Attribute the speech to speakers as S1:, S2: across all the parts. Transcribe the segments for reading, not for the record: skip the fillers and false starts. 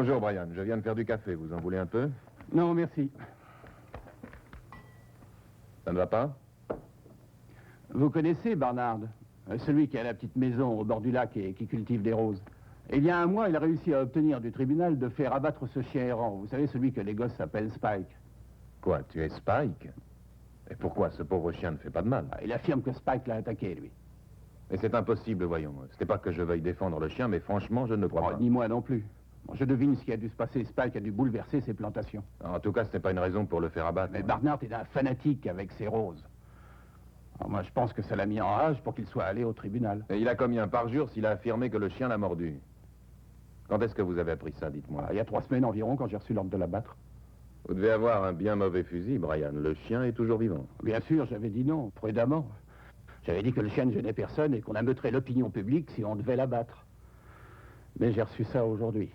S1: Bonjour, Brian. Je viens de faire du café. Vous en voulez un peu?
S2: Non, merci.
S1: Ça ne va pas?
S2: Vous connaissez Barnard, celui qui a la petite maison au bord du lac et qui cultive des roses. Et il y a un mois, il a réussi à obtenir du tribunal de faire abattre ce chien errant. Vous savez, celui que les gosses appellent Spike.
S1: Quoi, tu es Spike? Et pourquoi ce pauvre chien ne fait pas de mal?
S2: Il affirme que Spike l'a attaqué, lui.
S1: Mais c'est impossible, voyons. Ce n'est pas que je veuille défendre le chien, mais franchement, je ne le crois pas.
S2: Ni moi non plus. Bon, je devine ce qui a dû se passer. Spike a dû bouleverser ses plantations.
S1: En tout cas, ce n'est pas une raison pour le faire abattre.
S2: Mais Barnard est un fanatique avec ses roses. Alors moi, je pense que ça l'a mis en rage pour qu'il soit allé au tribunal.
S1: Et il a commis un parjure s'il a affirmé que le chien l'a mordu. Quand est-ce que vous avez appris ça, dites-moi?
S2: Il y a 3 semaines environ, quand j'ai reçu l'ordre de l'abattre.
S1: Vous devez avoir un bien mauvais fusil, Brian. Le chien est toujours vivant.
S2: Bien sûr, j'avais dit non, prudemment. J'avais dit que le chien ne gênait personne et qu'on ameuterait l'opinion publique si on devait l'abattre. Mais j'ai reçu ça aujourd'hui.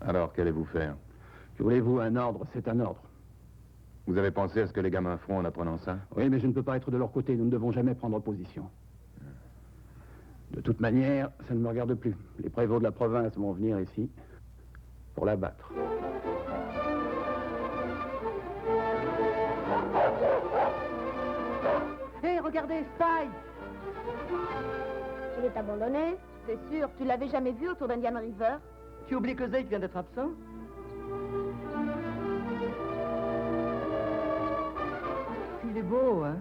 S1: Alors, qu'allez-vous faire?
S2: Que voulez-vous, un ordre, c'est un ordre.
S1: Vous avez pensé à ce que les gamins feront en apprenant ça?
S2: Oui, mais je ne peux pas être de leur côté. Nous ne devons jamais prendre position. De toute manière, ça ne me regarde plus. Les prévôts de la province vont venir ici pour l'abattre.
S3: Hé, regardez, Spike!
S4: Il est abandonné? C'est sûr, tu l'avais jamais vu autour d'Indian River?
S3: Tu oublies que Zeke vient d'être absent? Il est beau, hein?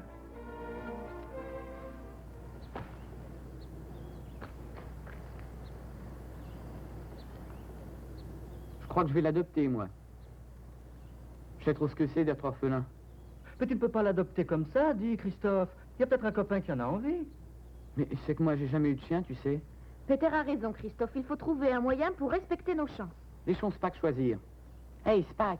S5: Je crois que je vais l'adopter, moi. Je sais trop ce que c'est d'être orphelin.
S3: Mais tu ne peux pas l'adopter comme ça, dit Christophe. Il y a peut-être un copain qui en a envie.
S5: Mais c'est que moi, j'ai jamais eu de chien, tu sais.
S4: Peter a raison, Christophe. Il faut trouver un moyen pour respecter nos chances.
S5: Laissons Spike choisir. Hey, Spike!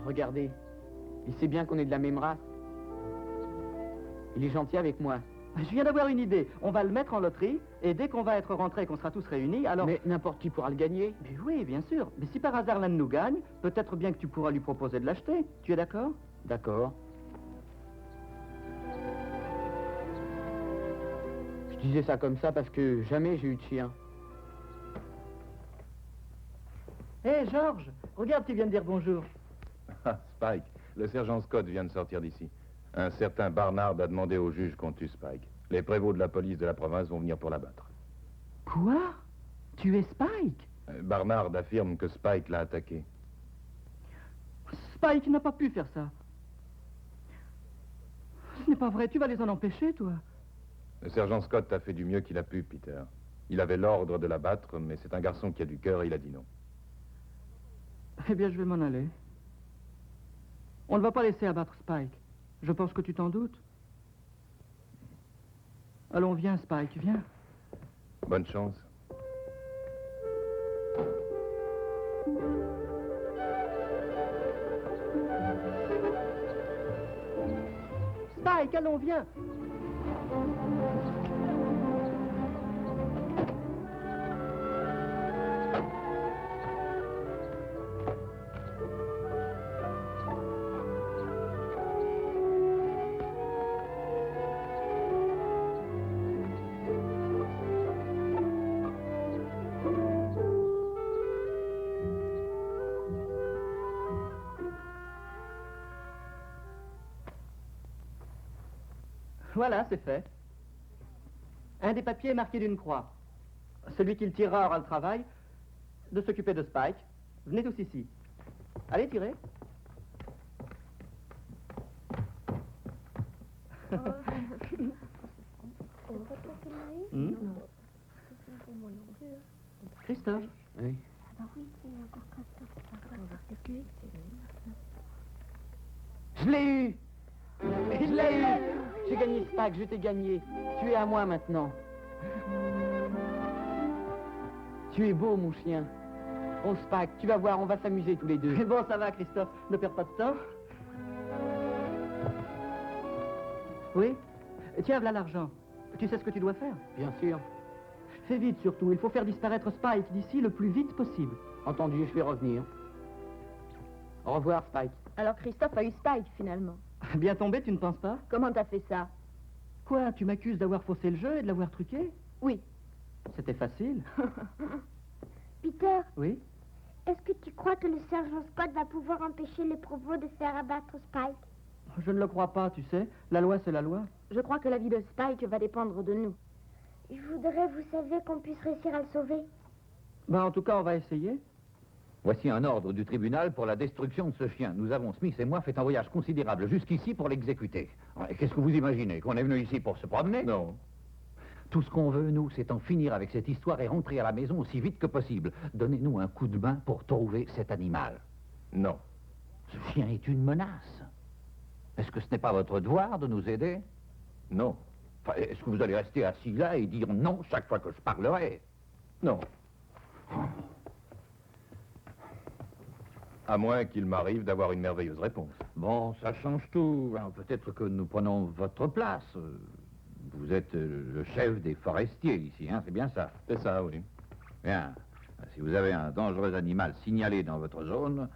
S5: Regardez, il sait bien qu'on est de la même race. Il est gentil avec moi.
S3: Je viens d'avoir une idée. On va le mettre en loterie, et dès qu'on va être rentrés et qu'on sera tous réunis, alors...
S5: Mais n'importe qui pourra le gagner.
S3: Mais oui, bien sûr. Mais si par hasard l'un de nous gagne, peut-être bien que tu pourras lui proposer de l'acheter. Tu es d'accord?
S5: D'accord. Je disais ça comme ça parce que jamais j'ai eu de chien.
S3: Hé, Georges, regarde qui vient de dire bonjour.
S1: Ah, Spike, le sergent Scott vient de sortir d'ici. Un certain Barnard a demandé au juge qu'on tue Spike. Les prévôts de la police de la province vont venir pour l'abattre.
S3: Quoi? Tu es Spike?
S1: Barnard affirme que Spike l'a attaqué.
S3: Spike n'a pas pu faire ça. Ce n'est pas vrai, tu vas les en empêcher, toi.
S1: Le sergent Scott a fait du mieux qu'il a pu, Peter. Il avait l'ordre de l'abattre, mais c'est un garçon qui a du cœur et il a dit non.
S3: Eh bien, je vais m'en aller. On ne va pas laisser abattre Spike. Je pense que tu t'en doutes. Allons, viens, Spike, viens.
S1: Bonne chance.
S3: Spike, allons, viens. Voilà, c'est fait. Un des papiers est marqué d'une croix. Celui qui le tirera aura le travail de s'occuper de Spike. Venez tous ici. Allez, tirez. Christophe.
S5: Oui. Je l'ai eu! Je l'ai eu! J'ai gagné Spike, je t'ai gagné. Tu es à moi maintenant. Tu es beau, mon chien. Oh, Spike, tu vas voir, on va s'amuser tous les deux.
S3: Mais bon, ça va, Christophe, ne perds pas de temps. Oui? Tiens, voilà l'argent. Tu sais ce que tu dois faire?
S5: Bien sûr.
S3: Fais vite surtout, il faut faire disparaître Spike d'ici le plus vite possible.
S5: Entendu, je vais revenir. Au revoir, Spike.
S4: Alors Christophe a eu Spike, finalement.
S3: Bien tombé, tu ne penses pas?
S4: Comment t'as fait ça?
S3: Quoi, tu m'accuses d'avoir faussé le jeu et de l'avoir truqué?
S4: Oui.
S3: C'était facile.
S6: Peter,
S3: Oui?
S6: est-ce que tu crois que le sergent Scott va pouvoir empêcher les provos de faire abattre Spike?
S3: Je ne le crois pas, tu sais. La loi, c'est la loi.
S4: Je crois que la vie de Spike va dépendre de nous.
S6: Je voudrais, vous savez, qu'on puisse réussir à le sauver.
S3: Ben, en tout cas, on va essayer.
S7: Voici un ordre du tribunal pour la destruction de ce chien. Nous avons, Smith et moi, fait un voyage considérable jusqu'ici pour l'exécuter. Qu'est-ce que vous imaginez? Qu'on est venu ici pour se promener?
S1: Non.
S7: Tout ce qu'on veut, nous, c'est en finir avec cette histoire et rentrer à la maison aussi vite que possible. Donnez-nous un coup de main pour trouver cet animal.
S1: Non.
S7: Ce chien est une menace. Est-ce que ce n'est pas votre devoir de nous aider?
S1: Non.
S7: Enfin, est-ce que vous allez rester assis là et dire non chaque fois que je parlerai?
S1: Non. À moins qu'il m'arrive d'avoir une merveilleuse réponse.
S7: Bon, ça change tout. Alors, peut-être que nous prenons votre place. Vous êtes le chef des forestiers ici, hein, c'est bien ça?
S1: C'est ça, oui.
S7: Bien. Si vous avez un dangereux animal signalé dans votre zone,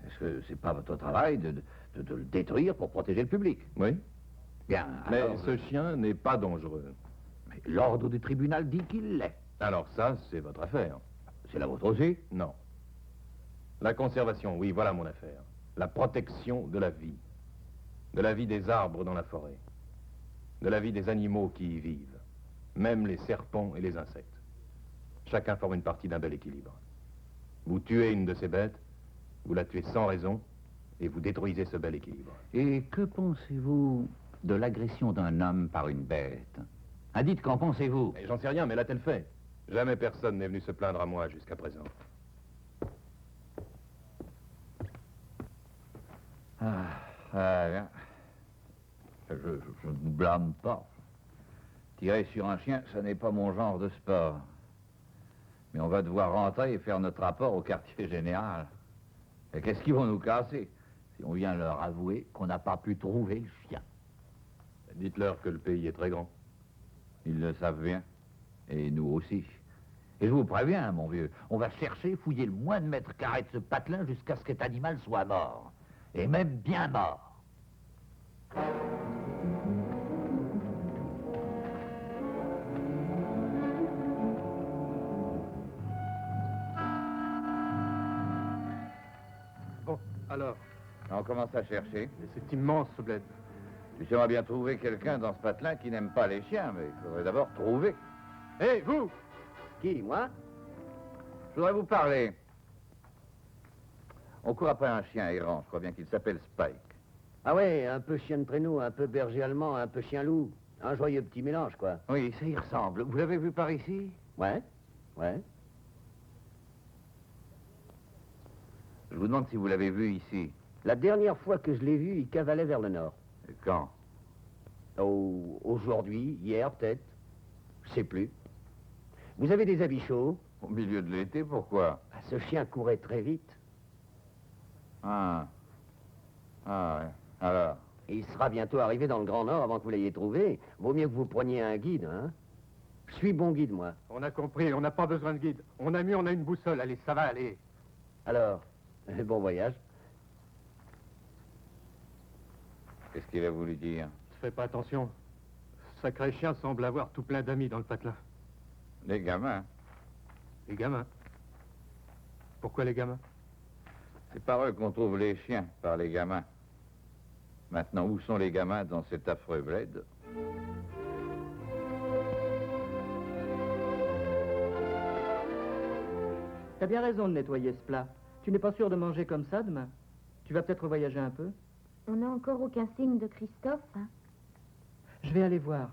S7: est-ce que c'est pas votre travail de le détruire pour protéger le public?
S1: Oui.
S7: Bien.
S1: Mais
S7: alors,
S1: ce chien n'est pas dangereux.
S7: mais l'ordre du tribunal dit qu'il l'est.
S1: Alors ça, c'est votre affaire.
S7: C'est la vôtre aussi?
S1: Non. La conservation, oui, voilà mon affaire. La protection de la vie. De la vie des arbres dans la forêt. De la vie des animaux qui y vivent. Même les serpents et les insectes. Chacun forme une partie d'un bel équilibre. Vous tuez une de ces bêtes, vous la tuez sans raison, et vous détruisez ce bel équilibre.
S7: Et que pensez-vous de l'agression d'un homme par une bête? Ah, dites, qu'en pensez-vous?
S1: Et j'en sais rien, mais l'a-t-elle fait? Jamais personne n'est venu se plaindre à moi jusqu'à présent.
S7: Bien. Je ne vous blâme pas. Tirer sur un chien, ce n'est pas mon genre de sport. Mais on va devoir rentrer et faire notre rapport au quartier général. Et qu'est-ce qu'ils vont nous casser si on vient leur avouer qu'on n'a pas pu trouver le chien?
S1: Dites-leur que le pays est très grand.
S7: Ils le savent bien. Et nous aussi. Et je vous préviens, mon vieux, on va chercher, fouiller le moins de mètres carrés de ce patelin jusqu'à ce que cet animal soit mort. Et même bien mort.
S2: Bon, alors,
S7: On commence à chercher.
S2: mais c'est immense ce bled.
S7: Tu sauras bien trouver quelqu'un dans ce patelin qui n'aime pas les chiens, mais il faudrait d'abord trouver.
S2: Hé, vous!
S5: Qui, moi?
S7: Je voudrais vous parler. On court après un chien errant, je crois bien qu'il s'appelle Spike.
S5: Ah ouais, un peu chien de traîneau, un peu berger allemand, un peu chien loup. Un joyeux petit mélange, quoi.
S7: Oui, ça y ressemble. Vous l'avez vu par ici?
S5: Ouais, ouais.
S7: Je vous demande si vous l'avez vu ici.
S5: La dernière fois que je l'ai vu, il cavalait vers le nord.
S7: Et quand?
S5: Oh, aujourd'hui, hier peut-être. Je sais plus. Vous avez des habits chauds?
S7: Au milieu de l'été, pourquoi?
S5: Ah, ce chien courait très vite.
S7: Ah. Ah, ouais. Alors?
S5: Et il sera bientôt arrivé dans le Grand Nord avant que vous l'ayez trouvé. Vaut mieux que vous preniez un guide, hein? Je suis bon guide, moi.
S2: On a compris, on n'a pas besoin de guide. On a une boussole. Allez, ça va aller.
S5: Alors, bon voyage.
S7: Qu'est-ce qu'il a voulu dire?
S2: Fais pas attention. Ce sacré chien semble avoir tout plein d'amis dans le patelin.
S7: Les gamins.
S2: Les gamins. Pourquoi les gamins?
S7: C'est par eux qu'on trouve les chiens, par les gamins. Maintenant, où sont les gamins dans cet affreux bled?
S3: T'as bien raison de nettoyer ce plat. Tu n'es pas sûr de manger comme ça demain? Tu vas peut-être voyager un peu?
S4: On n'a encore aucun signe de Christophe, hein?
S3: Je vais aller voir.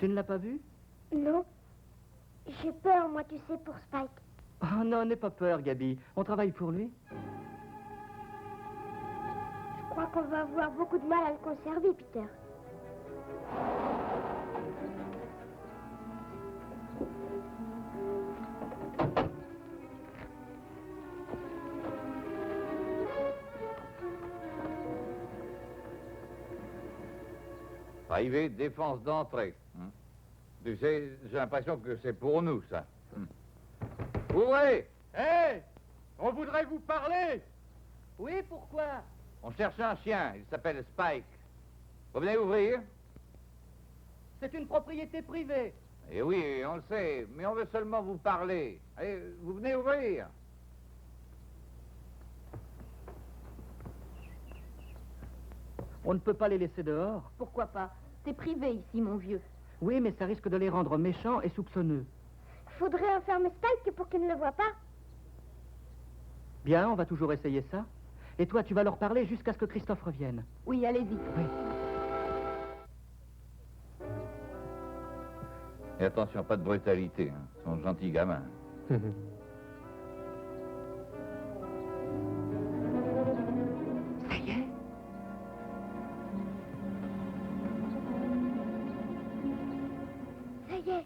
S3: Tu ne l'as pas vu?
S6: Non. J'ai peur, moi, tu sais, pour Spike.
S3: Oh non, n'aie pas peur, Gabi. On travaille pour lui.
S6: Je crois qu'on va avoir beaucoup de mal à le conserver, Peter.
S7: Private défense d'entrée. Tu sais, j'ai l'impression que c'est pour nous, ça. Ouvrez!
S3: Hé! On voudrait vous parler! Oui, pourquoi?
S7: On cherche un chien, il s'appelle Spike. Vous venez ouvrir?
S3: C'est une propriété privée.
S7: Eh oui, on le sait, mais on veut seulement vous parler. Allez, vous venez ouvrir.
S3: On ne peut pas les laisser dehors.
S4: Pourquoi pas? C'est privé ici, mon vieux.
S3: Oui, mais ça risque de les rendre méchants et soupçonneux.
S6: Faudrait enfermer Spike pour qu'il ne le voie pas.
S3: Bien, on va toujours essayer ça. Et toi, tu vas leur parler jusqu'à ce que Christophe revienne.
S4: Oui, allez-y.
S3: Oui.
S7: Et attention, pas de brutalité. Hein. Ils sont de gentils gamins.
S3: Ça y est.
S6: Ça y est.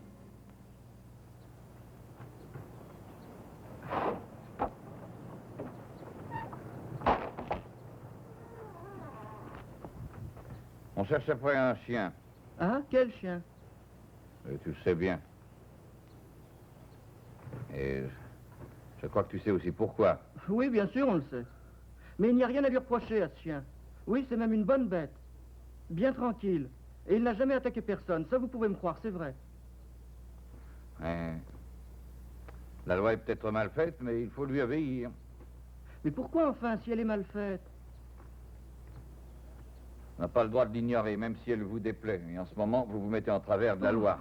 S7: On cherche après un chien.
S3: Hein? Quel chien?
S7: Et tu le sais bien. Et je crois que tu sais aussi pourquoi.
S3: Oui, bien sûr, on le sait. Mais il n'y a rien à lui reprocher à ce chien. Oui, c'est même une bonne bête. Bien tranquille. Et il n'a jamais attaqué personne. Ça, vous pouvez me croire, c'est vrai.
S7: Hein. La loi est peut-être mal faite, mais il faut lui obéir.
S3: Mais pourquoi, enfin, si elle est mal faite?
S7: On n'a pas le droit de l'ignorer, même si elle vous déplaît. Et en ce moment, vous vous mettez en travers de la loi.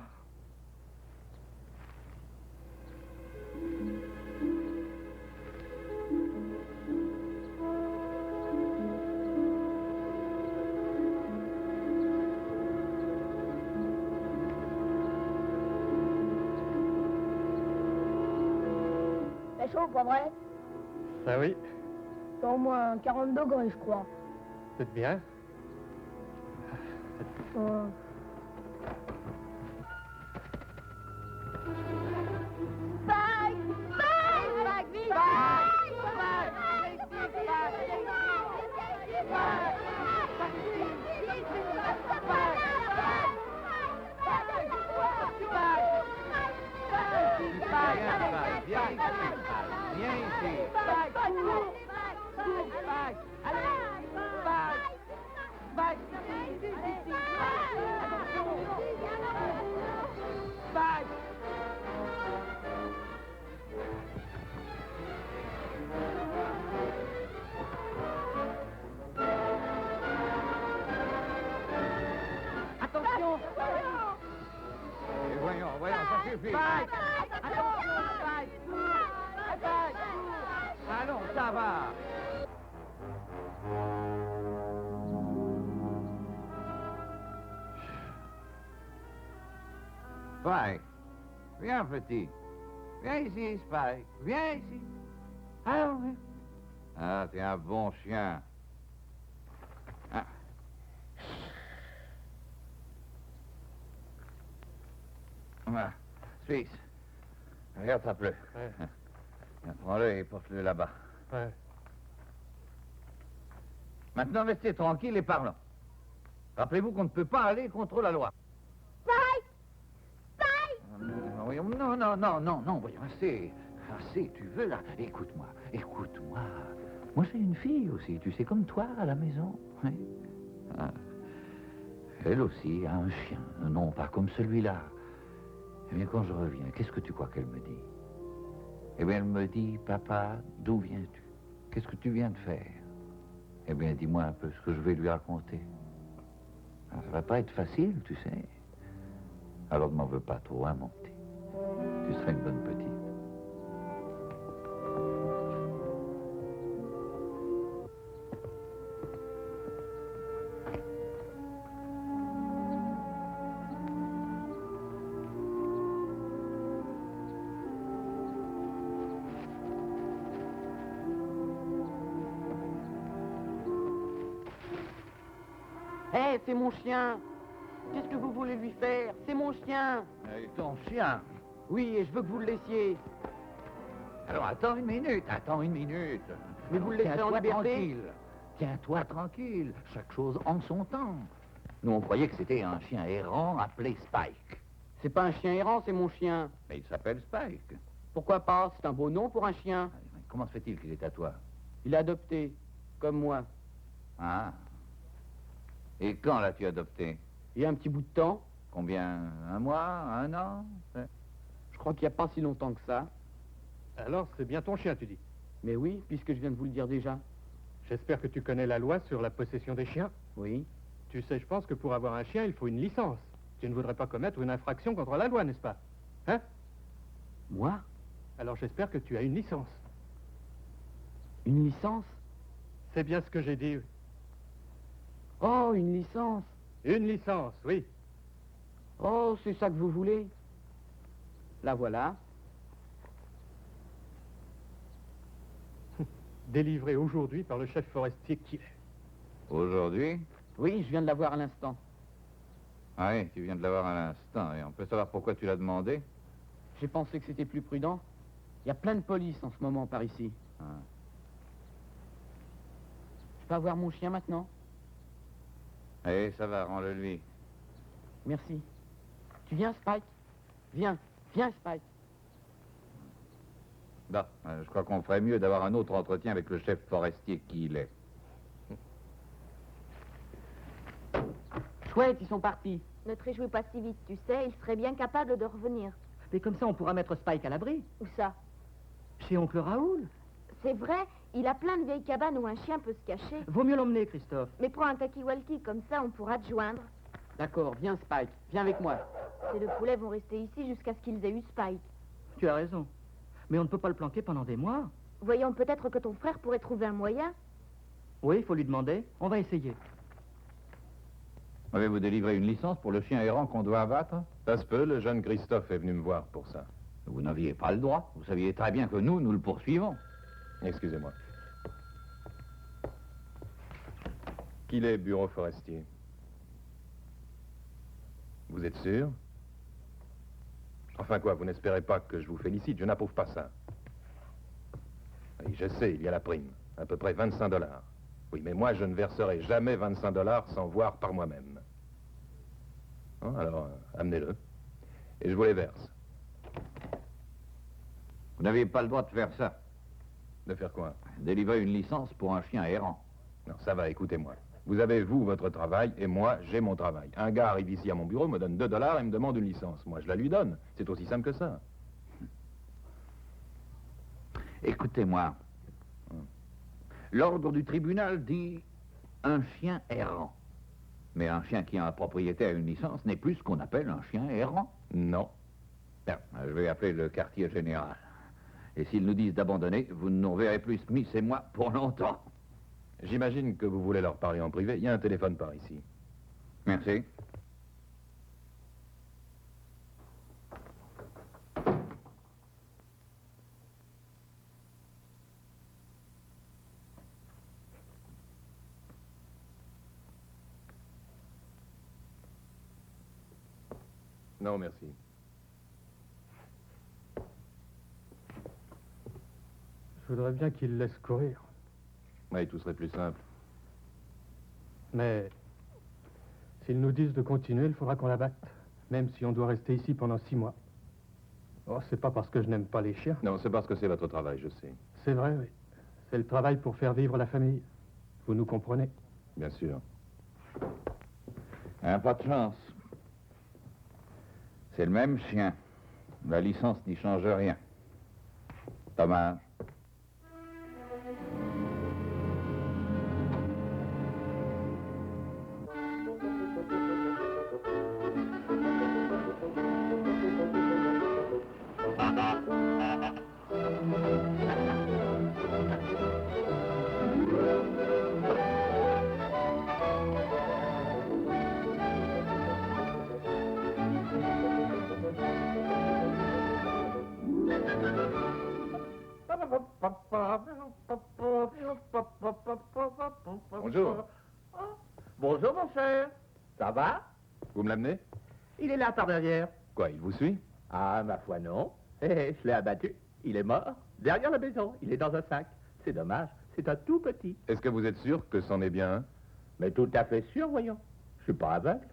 S6: C'est chaud, pas vrai?
S3: Ah oui,
S6: C'est au moins 40 degrés, je crois.
S3: c'est bien.
S6: Spike! Spike! Spike, vite!
S7: Viens ici.
S3: Attention!
S7: Et voyons, ça suffit. Allons, ça va. Spike, viens petit. Viens ici, Spike. Viens ici. Allons, viens. Ah, t'es un bon chien. Ah. Voilà. Suisse, regarde ça pleut.
S3: Ouais.
S7: Prends-le et porte-le là-bas.
S3: Ouais.
S7: Maintenant, restez tranquille et parlons. Rappelez-vous qu'on ne peut pas aller contre la loi.
S6: Spike! Spike!
S7: Voyons, non, voyons, assez, tu veux, là. Écoute-moi. Moi, j'ai une fille aussi, tu sais, comme toi, à la maison. Oui. Ah. Elle aussi a un chien, non pas comme celui-là. Eh bien, quand je reviens, qu'est-ce que tu crois qu'elle me dit? Eh bien, elle me dit, papa, d'où viens-tu? Qu'est-ce que tu viens de faire? Eh bien, dis-moi un peu ce que je vais lui raconter. Ah, ça va pas être facile, tu sais. Alors ne m'en veux pas trop, hein, mon petit. Tu seras une bonne petite.
S5: Hé, c'est mon chien. Qu'est-ce que vous voulez lui faire? C'est mon chien.
S7: Et ton chien?
S5: Oui, et je veux que vous le laissiez.
S7: Alors attends une minute.
S5: Mais vous le laisserez en
S7: Tiens-toi
S5: liberté?
S7: tranquille. Tiens-toi tranquille. Chaque chose en son temps. Nous, on croyait que c'était un chien errant appelé Spike.
S5: C'est pas un chien errant, c'est mon chien.
S7: Mais il s'appelle Spike.
S5: Pourquoi pas? C'est un beau nom pour un chien.
S7: Comment se fait-il qu'il est à toi?
S5: Il est adopté, comme moi.
S7: Ah. Et quand l'as-tu adopté?
S5: Il y a un petit bout de temps.
S7: Combien? Un mois? Un an?
S5: Je crois qu'il n'y a pas si longtemps que ça.
S8: Alors, c'est bien ton chien, tu dis.
S5: Mais oui, puisque je viens de vous le dire déjà.
S8: J'espère que tu connais la loi sur la possession des chiens.
S5: Oui.
S8: Tu sais, je pense que pour avoir un chien, il faut une licence. Tu ne voudrais pas commettre une infraction contre la loi, n'est-ce pas? Hein?
S5: Moi?
S8: Alors j'espère que tu as une licence.
S5: Une licence?
S8: C'est bien ce que j'ai dit.
S5: Oh, une licence.
S8: Une licence, oui.
S5: Oh, c'est ça que vous voulez? La voilà.
S8: Délivrée aujourd'hui par le chef forestier qu'il est.
S7: Aujourd'hui?
S5: Oui, je viens de la voir à l'instant.
S7: Ah oui, tu viens de l'avoir à l'instant. Et on peut savoir pourquoi tu l'as demandé?
S5: J'ai pensé que c'était plus prudent. Il y a plein de police en ce moment par ici.
S7: Ah.
S5: Je peux avoir mon chien maintenant?
S7: Eh, ça va, rends-le lui.
S5: Merci. Tu viens, Spike? Viens, viens, Spike.
S7: Bon, je crois qu'on ferait mieux d'avoir un autre entretien avec le chef forestier qui il est.
S5: Chouette, ils sont partis.
S4: Ne te réjouis pas si vite, tu sais, il serait bien capable de revenir.
S3: Mais comme ça, on pourra mettre Spike à l'abri.
S4: Où ça?
S3: Chez oncle Raoul.
S4: C'est vrai, il a plein de vieilles cabanes où un chien peut se cacher.
S3: Vaut mieux l'emmener, Christophe.
S4: Mais prends un talkie-walkie, comme ça on pourra te joindre.
S5: D'accord, viens, Spike. Viens avec moi.
S4: Ces deux poulets vont rester ici jusqu'à ce qu'ils aient eu Spike.
S3: Tu as raison. Mais on ne peut pas le planquer pendant des mois.
S4: Voyons, peut-être que ton frère pourrait trouver un moyen.
S3: Oui, il faut lui demander. On va essayer.
S7: Avez-vous délivré une licence pour le chien errant qu'on doit abattre?
S1: Ça se peut, le jeune Christophe est venu me voir pour ça.
S7: Vous n'aviez pas le droit. Vous saviez très bien que nous le poursuivons.
S1: Excusez-moi. Qu'il est bureau forestier? Vous êtes sûr? Enfin quoi, vous n'espérez pas que je vous félicite, je n'approuve pas ça. Oui, je sais, il y a la prime, à peu près 25 $. Oui, mais moi je ne verserai jamais 25 $ sans voir par moi-même. Hein, alors, amenez-le. Et je vous les verse.
S7: Vous n'aviez pas le droit de faire ça.
S1: De faire quoi?
S7: Délivrer une licence pour un chien errant.
S1: Non, ça va, écoutez-moi. Vous avez, vous, votre travail, et moi, j'ai mon travail. Un gars arrive ici à mon bureau, me donne 2 $ et me demande une licence. Moi, je la lui donne. C'est aussi simple que ça.
S7: Écoutez-moi. L'ordre du tribunal dit un chien errant. Mais un chien qui a un propriétaire et une licence n'est plus ce qu'on appelle un chien errant.
S1: Non.
S7: Bien, je vais appeler le quartier général. Et s'ils nous disent d'abandonner, vous ne nous reverrez plus, Smith et moi, pour longtemps.
S1: J'imagine que vous voulez leur parler en privé. Il y a un téléphone par ici.
S7: Merci.
S1: Non, merci.
S8: Je voudrais bien qu'il laisse courir.
S1: Oui, tout serait plus simple.
S8: Mais s'ils nous disent de continuer, il faudra qu'on la batte. Même si on doit rester ici pendant 6 mois. Oh, c'est pas parce que je n'aime pas les chiens.
S1: Non, c'est parce que c'est votre travail, je sais.
S8: C'est vrai, oui. C'est le travail pour faire vivre la famille. Vous nous comprenez?
S1: Bien sûr.
S7: Pas de chance. C'est le même chien. La licence n'y change rien. Dommage.
S1: Bonjour.
S9: Bonjour, mon cher. Ça va?
S1: Vous me l'amenez?
S9: Il est là par derrière.
S1: Quoi, il vous suit?
S9: Ah, ma foi, non. Je l'ai abattu. Il est mort. Derrière la maison. Il est dans un sac. C'est dommage. C'est un tout petit.
S1: Est-ce que vous êtes sûr que c'en est bien un?
S9: Mais tout à fait sûr, voyons. suis pas aveugle.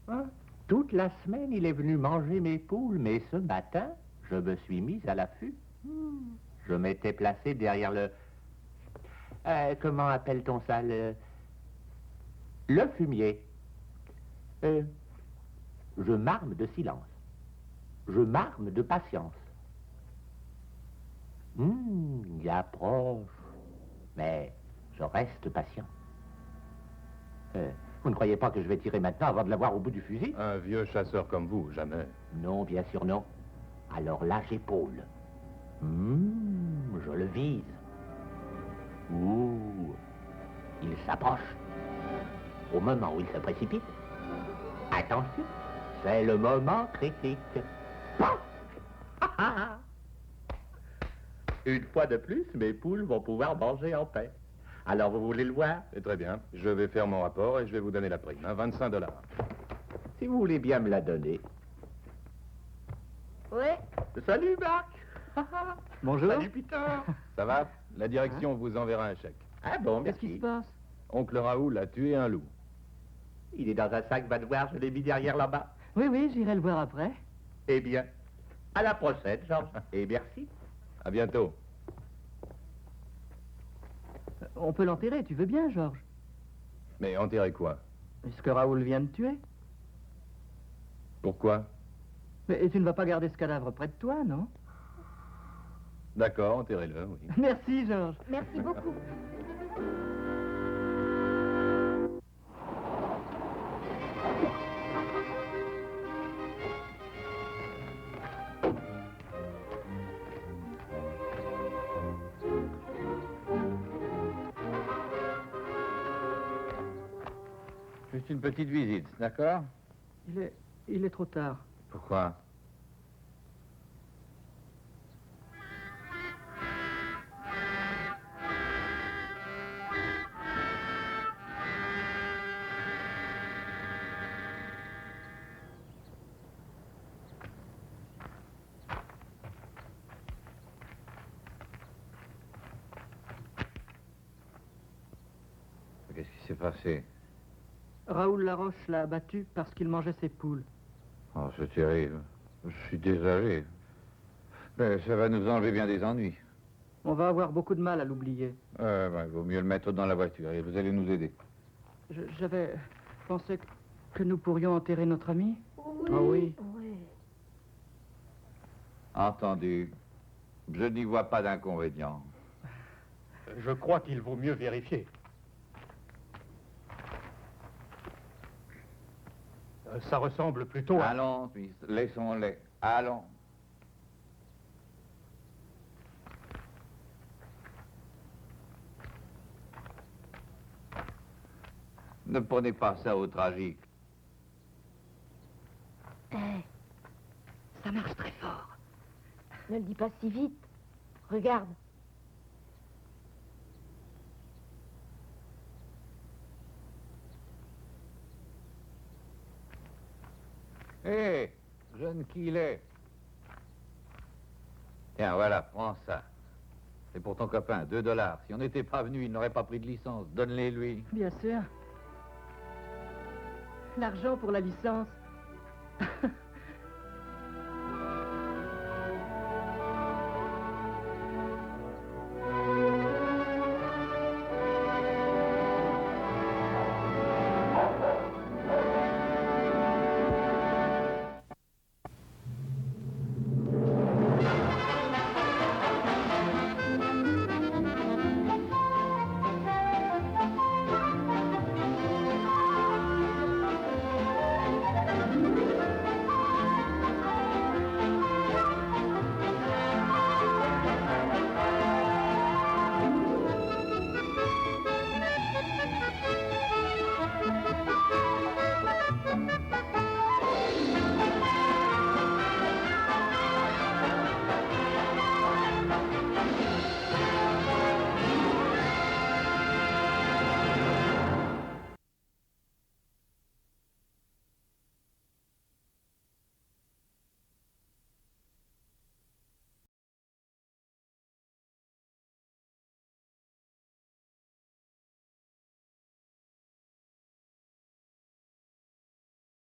S9: Hein? Toute la semaine, il est venu manger mes poules, mais ce matin, je me suis mise à l'affût. Je m'étais placé derrière le... comment appelle-t-on ça? Le fumier. Je m'arme de silence. Je m'arme de patience. Il approche. Mais je reste patient. Vous ne croyez pas que je vais tirer maintenant avant de l'avoir au bout du fusil?
S1: Un vieux chasseur comme vous, jamais.
S9: Non, bien sûr non. Alors là, j'épaule. Je le vise. Ouh, il s'approche. Au moment où il se précipite, attention, c'est le moment critique. Paf! Une fois de plus, mes poules vont pouvoir manger en paix. Alors, vous voulez le voir?
S1: C'est très bien. Je vais faire mon rapport et je vais vous donner la prime, hein, 25 $.
S9: Si vous voulez bien me la donner.
S4: Oui.
S9: Salut, Marc.
S3: Bonjour.
S9: Salut, Peter.
S1: Ça va? La direction vous enverra un chèque.
S9: Ah bon,
S3: Qu'est-ce qui se
S9: merci.
S3: passe?
S1: Oncle Raoul a tué un loup.
S9: Il est dans un sac, va devoir, je l'ai mis derrière là-bas.
S3: Oui, oui, j'irai le voir après.
S9: Eh bien, à la prochaine, Georges. Et merci.
S1: À bientôt.
S3: On peut l'enterrer, tu veux bien, Georges?
S1: Mais enterrer quoi?
S3: Est-ce que Raoul vient de tuer?
S1: Pourquoi?
S3: Mais tu ne vas pas garder ce cadavre près de toi, non?
S1: D'accord, enterrez-le, oui.
S3: Merci, Georges.
S4: Merci beaucoup.
S7: Juste une petite visite, d'accord?
S3: Il est trop tard.
S7: Pourquoi? Qu'est-ce qui s'est passé?
S3: Raoul Laroche l'a abattu parce qu'il mangeait ses poules.
S7: Oh, c'est terrible. Je suis désolé. Mais ça va nous enlever bien des ennuis.
S3: On va avoir beaucoup de mal à l'oublier.
S7: Il vaut mieux le mettre dans la voiture et vous allez nous aider.
S3: J'avais pensé que nous pourrions enterrer notre ami.
S4: Oui.
S3: Ah oui.
S4: Oui.
S7: Entendu. Je n'y vois pas d'inconvénient.
S8: Je crois qu'il vaut mieux vérifier. Ça ressemble plutôt à...
S7: Allons, Smith, laissons-les. Allons. Ne prenez pas ça au tragique.
S4: Ça marche très fort. Ne le dis pas si vite. Regarde.
S7: Hé, jeune qu'il est. Tiens, voilà, prends ça. C'est pour ton copain, 2 $. Si on n'était pas venu, il n'aurait pas pris de licence. Donne-les lui.
S3: Bien sûr. L'argent pour la licence.